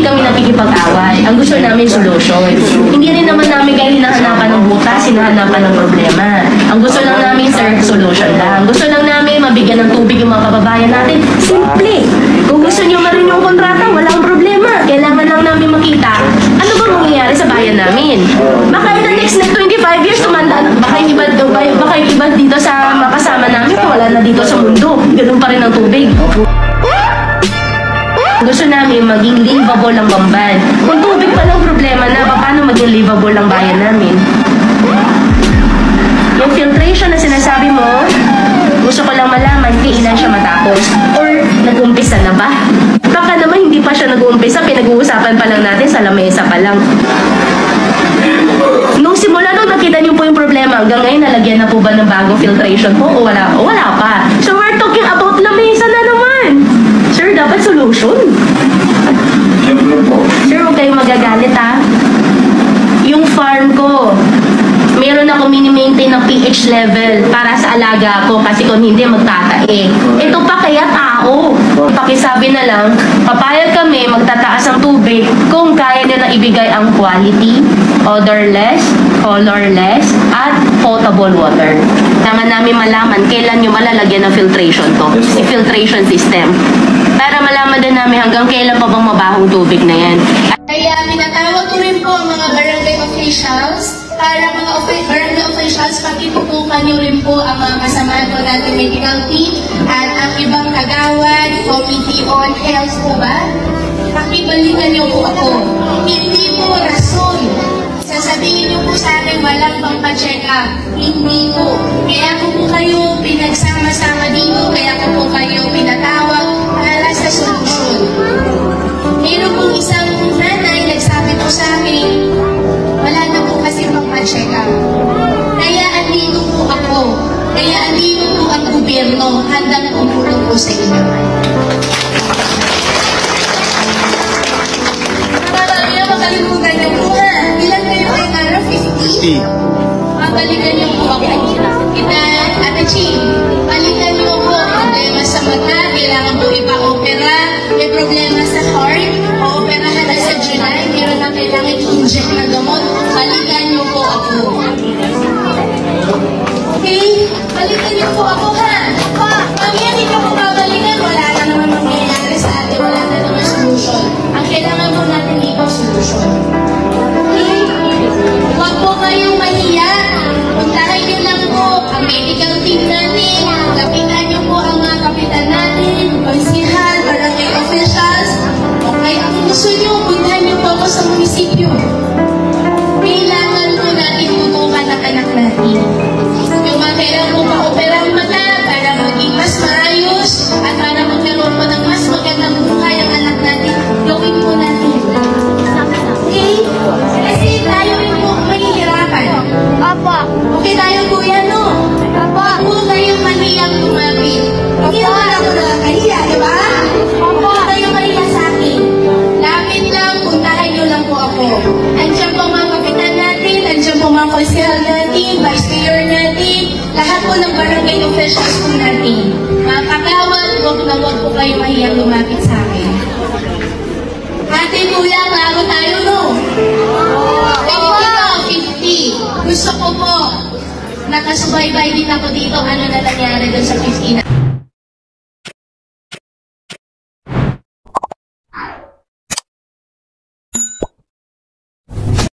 hindi kami nakikipag-away. Ang gusto namin, solution. Hindi rin naman namin kayo hinahanapan ng butas, hinahanapan ng problema. Ang gusto lang namin, sir, solution lang. Gusto lang namin mabigyan ng tubig yung mga kababayan natin. Simple. Kung gusto nyo marin yung kontrata, walang problema. Kailangan lang namin makita ano ba mangyayari sa bayan namin. Baka in the next 25 years, tumanda, baka yung iba dito sa makasama namin, wala na dito sa mundo. Ganun pa rin ang tubig. Gusto namin maging livable ang Bamban. Kung tubig pa lang problema na, paano maging livable ang bayan namin? Yung filtration na sinasabi mo, gusto ko lang malaman kailan siya matapos. Or nag-umpisa na ba? Baka naman hindi pa siya nag-uumpisa, pinag-uusapan pa lang natin sa lamesa pa lang. Nung simula nung nakita niyo po yung problema, hanggang ngayon nalagyan na po ba ng bagong filtration po o wala? O wala pa. So we're talking about lamesa na naman. Sir, dapat solution. Siyempre po. Sir, huwag kayong magagalit ha. Yung farm ko, meron ako mini-maintain ng pH level para sa alaga ko kasi kung hindi magtatae. Ito pa kaya tao. Pakisabi na lang, papayag kami magtataas ng tubig kung kaya nila ibigay ang quality, odorless, colorless, at potable water. Kailangan namin malaman kailan nyo malalagyan ng filtration to. Si filtration system. Para malaman din namin hanggang kailan pa bang mabahong tubig na yan. Kaya minatawag ko rin po ang mga barangay officials para mga barangay officials pakitutukan niyo rin po ang mga kasamahan po natin medical team at ang ibang kagawad, committee on health po ba? Pakibalikan niyo po ako. Hindi po rason. Sasabihin niyo po sa akin walang pampacheck up. Hindi po. Kaya ko po kayo pinagsama-sama dito, kaya ko po kayo pinatawag para sa solusyon. Meron pong isang nanay nagsabi po sa akin, wala na po kasi pampacheck up. Kaya andito po ako. Kaya andito po ang gobyerno. Handang tumulong po sa inyo. Mga makalimutan niyo po ha. Ilan kayo ay nara? 50? Mabalikan niyo po ako. Ate Chi, balikan niyo po. Problema sa mata, kailangan po ipa-opera. May problema sa heart, o-operahan na sa July. Meron na kailangan i-inject na gamot. Balikan niyo po ako. Okay? Balikan niyo po ako ha. Pag yan hindi po babalikan, wala na naman mangyayari sa atin. Wala na naman solusyon. Ang kailangan po natin dito, solusyon. Okay? Huwag po kayong mahiya. Puntahan niyo lang po ang medical team natin. Lapitan niyo po ang mga kapitan natin, konsihal, barangay officials. Okay? Kung gusto niyo, puntahan niyo po ako sa munisipyo. Kailangan po natin tutukan ang anak natin. Yung mga kailangan po pa-opera ang mata para maging mas maayos at para magkaroon po ng mas magandang buhay ang anak natin, gawin po natin. Okay? Kasi tayo rin po mahihirapan. Opo. Okay tayo po yan, no? Opo. Huwag po kayong mahiyang tumapit. Hindi naman ako nakakahiya, di ba? Opo. Huwag kayong mahiya sa akin. Lapit lang, puntahan nyo lang po ako. Andiyan po mga kapitan natin, andiyan po mga konsehal natin, vice mayor natin, lahat po ng barangay officials po natin. Mga kakawat, huwag na huwag po kayong mahiyang lumapit sa akin. Ate, kuya, klaro tayo, no? Opo. 50. Gusto ko po, nakasubaybay din ako dito, ano na nangyari doon sa 50 na.